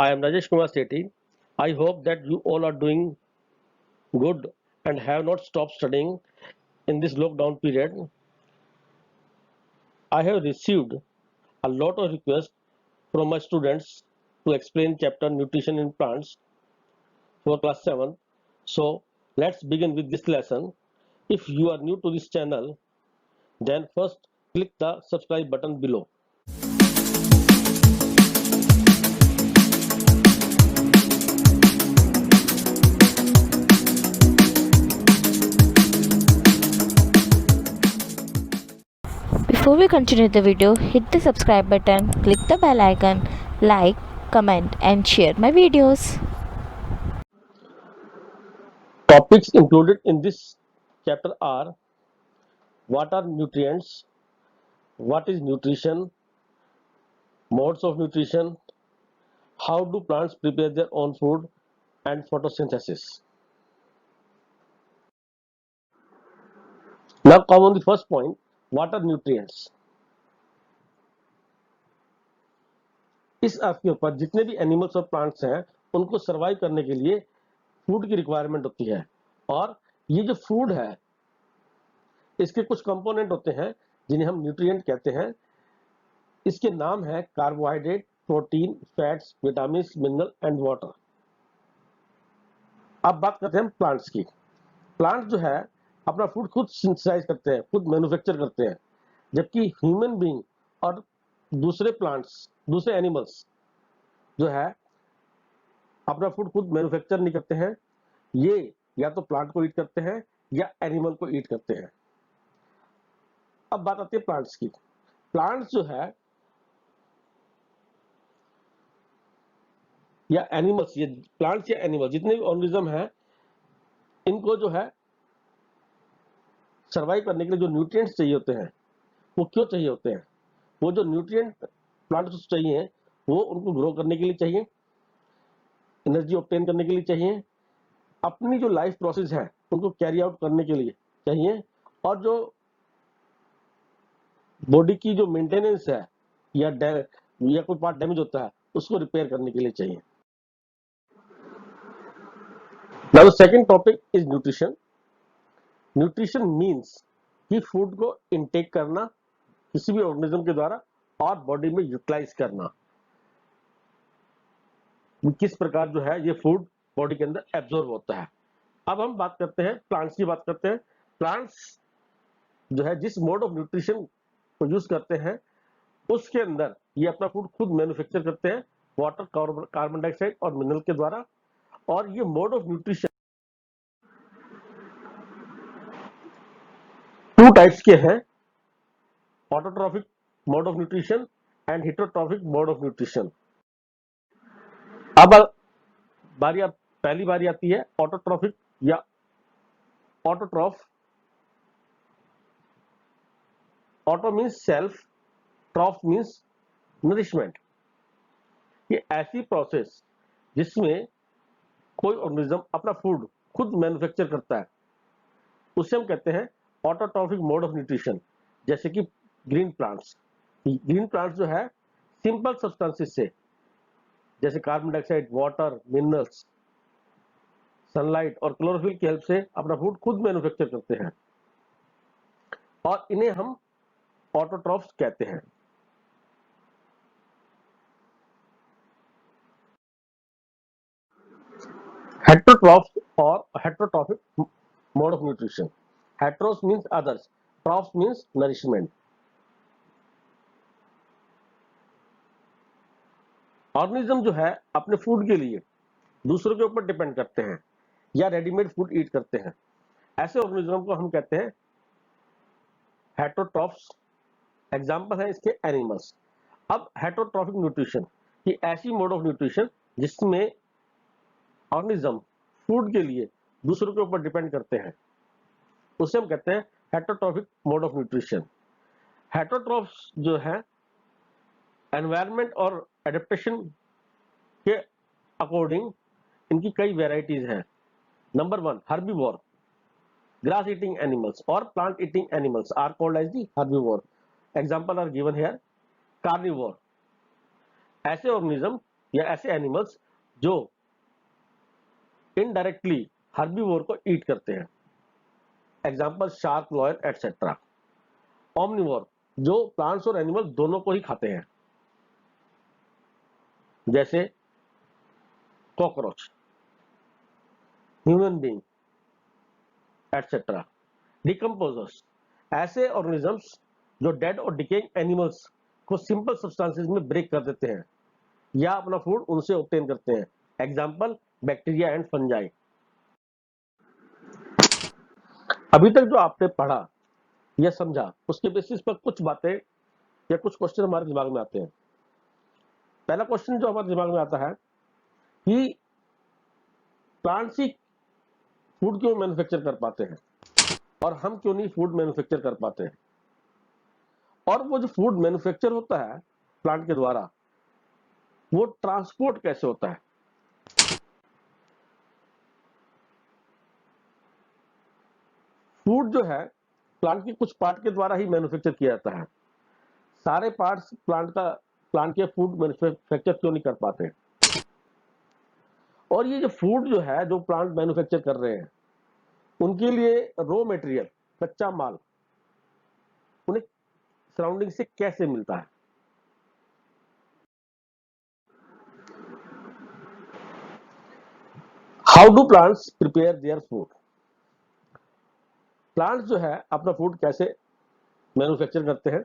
I am Rajesh Kumar Sethi. I hope that you all are doing good and have not stopped studying in this lockdown period. I have received a lot of requests from my students to explain chapter Nutrition in Plants for class 7. So let's begin with this lesson. If you are new to this channel, then first click the subscribe button below. Before we continue the video, hit the subscribe button, click the bell icon, like, comment and share my videos. Topics included in this chapter are: what are nutrients, what is nutrition, modes of nutrition, how do plants prepare their own food, and photosynthesis. Now come on the first point, what are nutrients? इस अर्थ के ऊपर जितने भी animals और plants हैं उनको survive करने के लिए फूड की रिक्वायरमेंट होती है, और ये जो फूड है इसके कुछ कंपोनेंट होते हैं जिन्हें हम न्यूट्रिएंट कहते हैं। इसके नाम है carbohydrate, protein, fats, vitamin, mineral and water. अब बात करते हैं प्लांट्स की। प्लांट्स जो है अपना फूड खुद सिंथेसाइज करते हैं, खुद मैन्युफैक्चर करते हैं, जबकि ह्यूमन बीइंग और दूसरे प्लांट्स, दूसरे एनिमल्स जो है अपना फूड खुद मैन्युफैक्चर नहीं करते हैं। ये या तो प्लांट को ईट करते हैं या एनिमल को ईट करते हैं। अब बात आती है प्लांट्स की। प्लांट्स जो है या एनिमल्स, ये प्लांट्स या एनिमल जितने भी ऑर्गेनिज्म हैं, इनको जो है सर्वाइव करने के लिए जो न्यूट्रिएंट्स चाहिए होते हैं वो क्यों चाहिए होते हैं? वो जो न्यूट्रिएंट प्लांट्स को चाहिए वो उनको ग्रो करने के लिए चाहिए, एनर्जी ऑब्टेन करने के लिए चाहिए, अपनी जो लाइफ प्रोसेस है उनको कैरी आउट करने के लिए चाहिए, और जो बॉडी की जो मेंटेनेंस है या कोई पार्ट डैमेज होता है उसको रिपेयर करने के लिए चाहिए। Now the second topic is nutrition. Nutrition means कि फूड को इनटेक करना किसी भी ऑर्गेनिज्म के द्वारा और बॉडी में यूटिलाइज करना, किस प्रकार जो है ये फूड बॉडी के अंदर एब्जॉर्ब होता है। अब हम बात करते हैं प्लांट्स की बात करते हैं। प्लांट्स जो है जिस मोड ऑफ न्यूट्रिशन को यूज करते हैं उसके अंदर ये अपना फूड खुद मैन्युफैक्चर करते हैं वाटर, कार्बन डाइऑक्साइड और मिनरल के द्वारा। और ये mode of nutrition two types के हैं, autotrophic mode of nutrition and heterotrophic mode of nutrition. अब पहली बारी आती है ऑटोट्रॉफिक या autotroph. Auto means self, ट्रॉफ means nourishment. ये ऐसी प्रोसेस जिसमें कोई ऑर्गेनिज्म अपना फूड खुद मैन्युफैक्चर करता है उसे हम कहते हैं ऑटोट्रॉफिक मोड ऑफ न्यूट्रिशन। जैसे कि ग्रीन प्लांट्स जो है सिंपल सब्सटेंसेस से, जैसे carbon dioxide, water, minerals, sunlight और क्लोरोफिल की हेल्प से अपना फूड खुद मैन्युफैक्चर करते हैं, और इन्हें हम ऑटोट्रॉफ्स कहते हैं। हेटेरोट्रॉफ्स और heterotrophic mode of nutrition. Heteros means others, trophs means nourishment. Organism जो है अपने फूड के लिए दूसरों के ऊपर डिपेंड करते हैं या रेडीमेड फूड ईट करते हैं। ऐसे ऑर्गेनिज्म को हम कहते हैं हेटेरोट्रॉफ्स। एग्जांपल है इसके एनिमल्स। अब हेटेरोट्रॉफिक न्यूट्रिशन की ऐसी मोड ऑफ न्यूट्रिशन जिसमें ऑर्गेनिज्म फूड के लिए दूसरों के ऊपर डिपेंड करते हैं उसे हम कहते हैं heterotrophic mode of nutrition. Heterotrophs जो है एनवायरनमेंट और एडेप्टेशन के अकॉर्डिंग इनकी कई वेराइटीज हैं। Number 1, herbivore. Grass eating animals और plant eating animals are called as the herbivore. Example are given here. Carnivore, ऐसे ऑर्गेनिज्म या ऐसे एनिमल्स जो इनडायरेक्टली हर्बीवोर को ईट करते हैं, example shark, lion etcetera. Omnivore जो प्लांट्स और एनिमल दोनों को ही खाते हैं, जैसे cockroach, human being etcetera. Decomposers ऐसे ऑर्गेनिजम्स जो डेड और डिकेइंग एनिमल्स को सिंपल सब्सटेंसेस में ब्रेक कर देते हैं या अपना फूड उनसे ऑब्टेन करते हैं, एग्जाम्पल बैक्टीरिया एंड फंजाई। अभी तक जो आपने पढ़ा या समझा, उसके बेसिस पर कुछ बातें या कुछ क्वेश्चन हमारे दिमाग में आते हैं। पहला क्वेश्चन जो हमारे दिमाग में आता है कि प्लांट्स ही फूड क्यों मैन्युफैक्चर कर पाते हैं और हम क्यों नहीं फूड मैन्युफैक्चर कर पाते हैं, और वो जो फूड मैन्युफैक्चर होता है प्लांट के द्वारा, वो ट्रांसपोर्ट कैसे होता है। फूड जो है प्लांट के कुछ पार्ट के द्वारा ही मैन्युफैक्चर किया जाता है, सारे पार्ट्स प्लांट के फूड मैन्युफैक्चर क्यों नहीं कर पाते। और ये जो फूड जो है जो प्लांट मैन्युफैक्चर कर रहे हैं, उनके लिए रॉ मटेरियल, कच्चा माल, उन्हें सराउंडिंग से कैसे मिलता है। How do plants prepare their food. Plants जो है अपना फूड कैसे मैन्युफैक्चर करते हैं।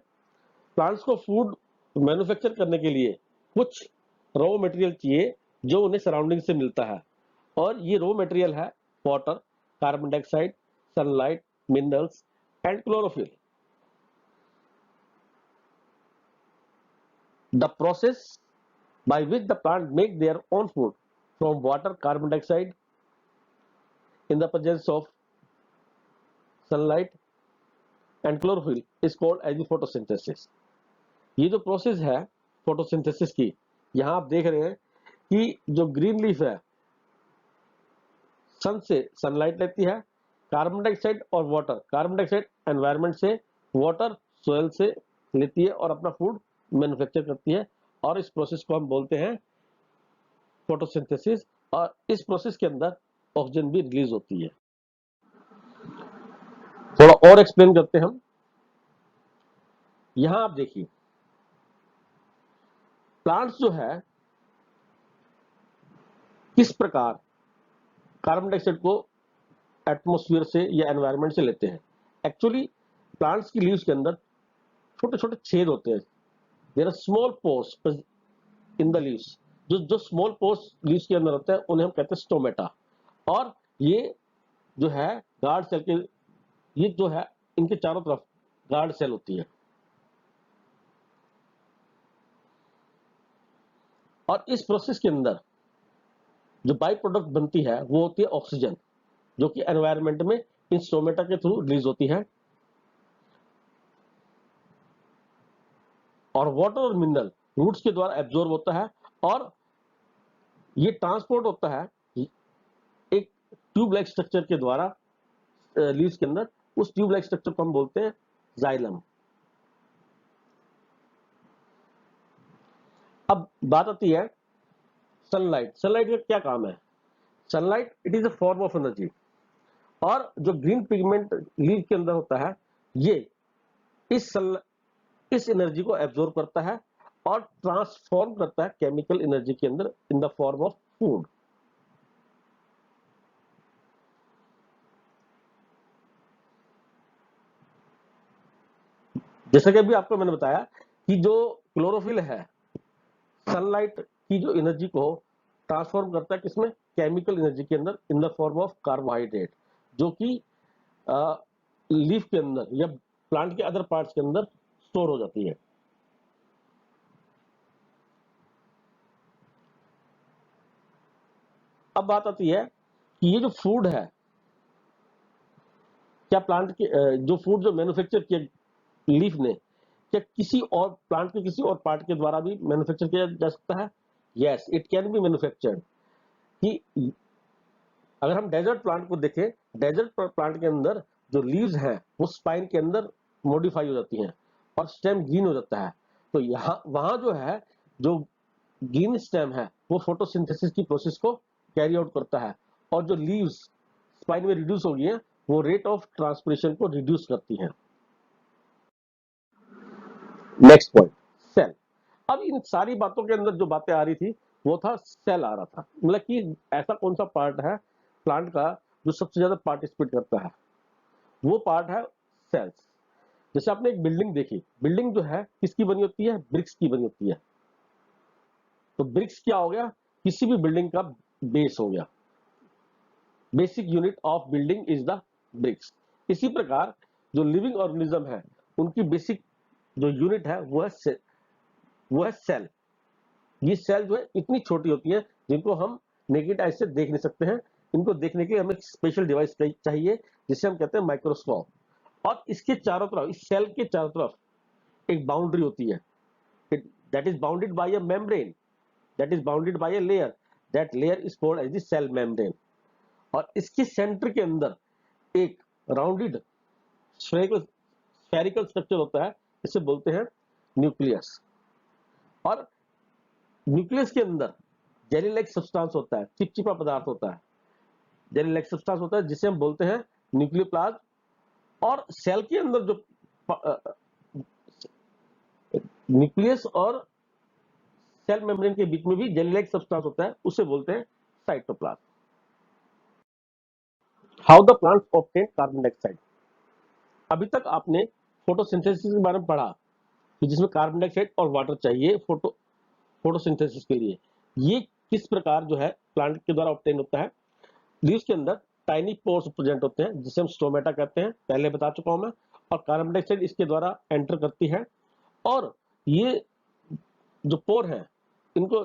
प्लांट्स को फूड मैन्युफैक्चर करने के लिए कुछ रॉ मटेरियल चाहिए जो उन्हें सराउंडिंग से मिलता है, और ये रॉ मटेरियल है water, carbon dioxide, sunlight, minerals and chlorophyll. The process by which the plant make their own food from water, carbon dioxide in the presence of sunlight and chlorophyll is called as the photosynthesis। ये जो process है photosynthesis की, यहाँ आप देख रहे हैं कि जो ग्रीन लीफ है सन से सनलाइट लेती है, कार्बन डाइऑक्साइड और वाटर, कार्बन डाइऑक्साइड एनवायरनमेंट से, वाटर सोयल से लेती है और अपना फूड मैन्युफैक्चर करती है, और इस प्रोसेस को हम बोलते हैं फोटोसिंथेसिस। और इस प्रोसेस के अंदर ऑक्सीजन भी रिलीज होती है। थोड़ा और एक्सप्लेन करते हैं हम। यहां आप देखिए प्लांट्स जो है किस प्रकार कार्बन डाइऑक्साइड को एटमॉस्फेयर से या एनवायरनमेंट से लेते हैं। एक्चुअली प्लांट्स की लीव्स के अंदर छोटे छोटे छेद होते हैं, there are small pores in the leaves. जो स्मॉल पोर्स लीव्स के अंदर होते हैं उन्हें हम कहते हैं स्टोमेटा। और ये जो है गार्ड सेल के, ये जो है इनके चारों तरफ गार्ड सेल होती है, और इस प्रोसेस के अंदर जो बाई प्रोडक्ट बनती है वो होती है ऑक्सीजन, जो कि एनवायरनमेंट में इन स्टोमेटा के थ्रू रिलीज होती है, और वाटर और मिनरल रूट्स के द्वारा एब्जॉर्ब होता है, और ये ट्रांसपोर्ट होता है एक ट्यूब लाइक स्ट्रक्चर के द्वारा लीव्स के अंदर। उस ट्यूब लाइक स्ट्रक्चर को हम बोलते हैं जाइलम। अब बात आती है सनलाइट। सनलाइट का क्या काम है। Sunlight it is a form of energy, और जो ग्रीन पिगमेंट लीव के अंदर होता है ये इस एनर्जी को एब्जॉर्ब करता है और ट्रांसफॉर्म करता है केमिकल एनर्जी के अंदर in the form of food. जैसा कि अभी आपको मैंने बताया कि जो क्लोरोफिल है सनलाइट की जो एनर्जी को ट्रांसफॉर्म करता है किसमें, केमिकल एनर्जी के अंदर in the form of carbohydrate, जो कि लीफ के अंदर या प्लांट के अदर पार्ट्स के अंदर स्टोर हो जाती है। अब बात आती है कि ये जो फूड है, क्या प्लांट के जो फूड जो मैन्युफैक्चर किया लीफ ने, क्या किसी और प्लांट के किसी और पार्ट के द्वारा भी मैन्युफैक्चर किया जा सकता है। Yes, it can be manufactured. कि अगर हम डेजर्ट प्लांट को देखें, डेजर्ट प्लांट के अंदर जो लीव्स हैं वो स्पाइन के अंदर मॉडिफाई हो जाती हैं और स्टेम ग्रीन हो जाता है। तो यहाँ वहां जो है जो ग्रीन स्टेम है वो फोटोसिंथेसिस की प्रोसेस को कैरी आउट करता है, और जो लीव्स स्पाइन में रिड्यूस हो गई हैं वो रेट ऑफ ट्रांसपिरेशन को रिड्यूस करती हैं। Next point, cell. अब इन सारी बातों के अंदर जो बातें आ रही थी वो था सेल आ रहा था, मतलब कि ऐसा कौन सा पार्ट है प्लांट का जो सबसे ज्यादा पार्टिसिपेट करता है, वो पार्ट है सेल्स। जैसे आपने एक बिल्डिंग देखी, बिल्डिंग जो है किसकी बनी होती है, ब्रिक्स की बनी होती है। तो ब्रिक्स क्या हो गया, किसी भी बिल्डिंग का बेस हो गया, basic unit of building is the bricks. इसी प्रकार जो लिविंग ऑर्गेनिज्म है उनकी बेसिक जो यूनिट है वो है सेल। ये सेल जो है इतनी छोटी होती है जिनको हम नेकेड आई से देख नहीं सकते हैं, इनको देखने के लिए हमें स्पेशल डिवाइस चाहिए जिसे हम कहते हैं माइक्रोस्कोप। और इसके चारों तरफ, इस सेल के चारों तरफ एक बाउंड्री होती है, that is bounded by a membrane, that is bounded by a layer, that layer is called as the cell membrane. और इसके सेंटर के अंदर एक राउंडेड स्फेरिकल स्ट्रक्चर होता है, इसे बोलते हैं न्यूक्लियस। और न्यूक्लियस के अंदर जेली लाइक सब्सटेंस होता है, चिपचिपा पदार्थ होता है, जेली लाइक सब्सटेंस होता है जिसे हम बोलते हैं न्यूक्लियोप्लाज्म। और सेल के अंदर जो न्यूक्लियस और सेल मेम्ब्रेन के बीच में भी जेली लाइक सब्सटेंस होता है, उसे बोलते हैं cytoplasm. How the plant obtain carbon dioxide. अभी तक आपने फोटोसिंथेसिस के बारे में पढ़ा कि जिसमें कार्बन डाइऑक्साइड और वाटर चाहिए फोटोसिंथेसिस के लिए। ये किस प्रकार जो है प्लांट के द्वारा ऑब्टेन होता है। लीव्स के अंदर टाइनी पोर्स प्रेजेंट होते हैं जिसे हम स्टोमेटा कहते हैं, पहले बता चुका हूं मैं। और कार्बन डाइऑक्साइड इसके द्वारा एंटर करती है, और ये जो पोर है, इनको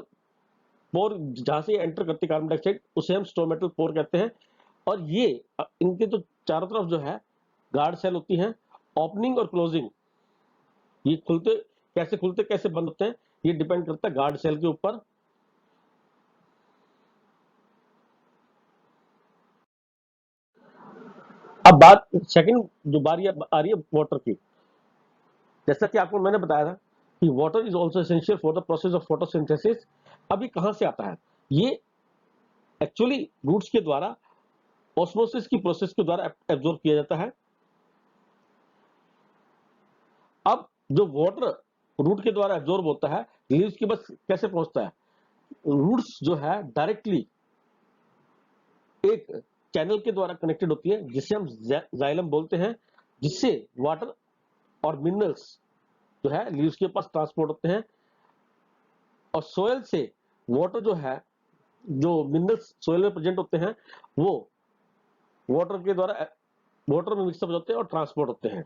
पोर जहां से एंटर करती है कार्बन डाइऑक्साइड उसे हम स्टोमेटल पोर कहते हैं। और ये इनके तो चारों तरफ जो है गार्ड सेल होती हैं। ओपनिंग और क्लोजिंग, ये खुलते कैसे बंद होते हैं, ये डिपेंड करता है गार्ड सेल के ऊपर। अब बात सेकंड जो बारी आ रही है वाटर की। जैसा कि आपको मैंने बताया था कि water is also essential for the process of photosynthesis. अभी कहां से आता है, ये एक्चुअली रूट्स के द्वारा ऑस्मोसिस की प्रोसेस के द्वारा एब्जॉर्ब किया जाता है। अब जो वाटर रूट के द्वारा एब्जॉर्ब होता है, लीव्स के पास कैसे पहुंचता है। रूट्स जो है डायरेक्टली एक चैनल के द्वारा कनेक्टेड होती है जिसे हम जाइलम बोलते हैं, जिससे वाटर और मिनरल्स जो है लीव्स के पास ट्रांसपोर्ट होते हैं। और सोयल से वाटर जो है, जो मिनरल्स सोयल में प्रेजेंट होते हैं, वो वाटर के द्वारा वाटर में मिक्सअप होते हैं और ट्रांसपोर्ट होते हैं।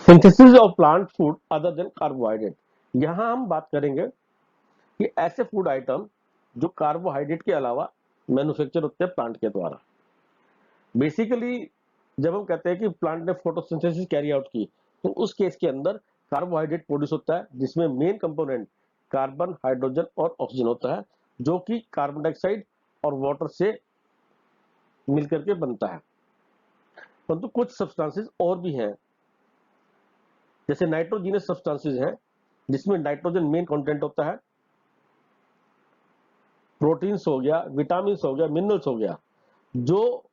Synthesis of plant food other than carbohydrate. यहां हम बात करेंगे कि ऐसे फूड आइटम जो कार्बोहाइड्रेट के अलावा मैन्युफैक्चर होते हैं प्लांट के द्वारा। बेसिकली जब हम कहते हैं कि प्लांट ने फोटोसिंथेसिस कैरी आउट की, तो उस केस के अंदर कार्बोहाइड्रेट प्रोड्यूस होता है जिसमें मेन कंपोनेंट कार्बन, हाइड्रोजन और ऑक्सीजन होता है, जो कि कार्बन डाइऑक्साइड और वाटर से मिलकर के बनता है। परंतु कुछ सब्सटेंसेस और भी हैं, जैसे नाइट्रोजीनस सब्सटेंसेस हैं जिसमें नाइट्रोजन मेन कंटेंट होता है। प्रोटीन्स हो गया, विटामिन हो गया, मिनरल्स हो गया, जो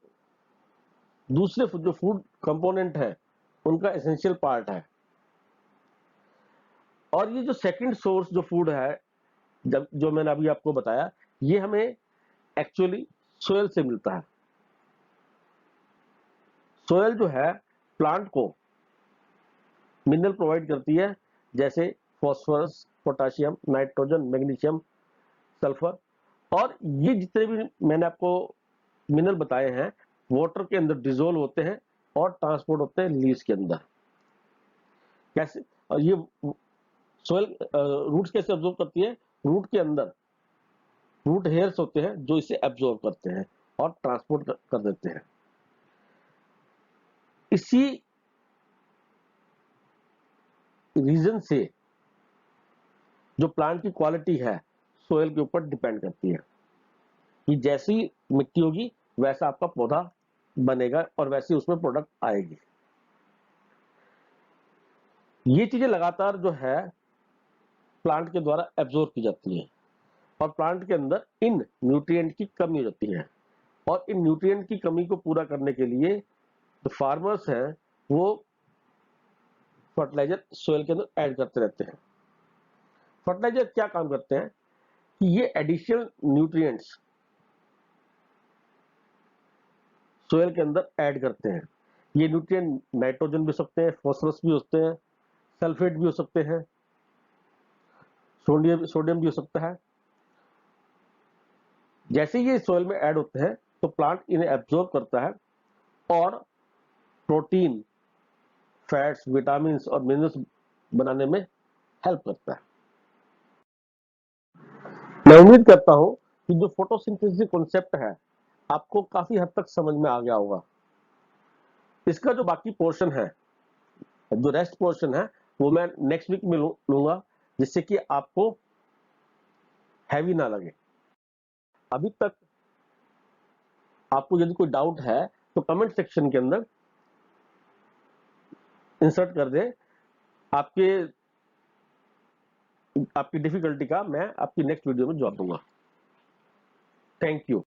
दूसरे जो फूड कंपोनेंट है उनका एसेंशियल पार्ट है। और ये जो सेकंड सोर्स जो फूड है, जब जो मैंने अभी आपको बताया, ये हमें एक्चुअली सोयल से मिलता है। सोयल जो है प्लांट को मिनरल प्रोवाइड करती है, जैसे phosphorus, potassium, nitrogen, magnesium, sulphur. और ये जितने भी मैंने आपको मिनरल बताए हैं वाटर के अंदर डिजोल्व होते हैं और ट्रांसपोर्ट होते हैं लीव्स के अंदर। कैसे, और ये सोयल रूट्स कैसे एब्जॉर्ब करती है, रूट के अंदर रूट हेयर्स होते हैं जो इसे एब्जॉर्ब करते हैं और ट्रांसपोर्ट कर देते हैं। इसी रीजन से जो प्लांट की क्वालिटी है सोयल के ऊपर डिपेंड करती है कि जैसी मिट्टी होगी वैसा आपका पौधा बनेगा और वैसी उसमें प्रोडक्ट आएगी। ये चीजें लगातार जो है प्लांट के द्वारा एब्जॉर्ब की जाती हैं और प्लांट के अंदर इन न्यूट्रिएंट की कमी हो जाती है, और इन न्यूट्रिएंट की कमी को पूरा करने के लिए जो फार्मर्स हैं वो फर्टिलाइजर सोइल के अंदर ऐड करते रहते हैं। फर्टिलाइजर क्या काम करते हैं कि ये एडिशनल न्यूट्रिएंट्स सोइल के अंदर ऐड करते हैं। ये न्यूट्रिएंट नाइट्रोजन भी हो सकते हैं, फास्फोरस भी हो सकते हैं, सल्फेट भी हो सकते हैं, सोडियम भी हो सकता है। जैसे ये सोइल में ऐड होते हैं तो प्लांट इन्हें एब्जॉर्ब करता है और प्रोटीन, फैट्स, विटामिन और मिनरल्स बनाने में हेल्प करता है। मैं उम्मीद करता हूं कि जो फोटोसिंथेसिस कॉन्सेप्ट है आपको काफी हद तक समझ में आ गया होगा। इसका जो बाकी पोर्शन है, जो रेस्ट पोर्शन है, वो मैं नेक्स्ट वीक में लूंगा, जिससे कि आपको हैवी ना लगे। अभी तक आपको यदि कोई डाउट है तो कमेंट सेक्शन के अंदर इंसर्ट कर दें। आपके आपकी डिफिकल्टी का मैं आपकी नेक्स्ट वीडियो में जवाब दूंगा। Thank you.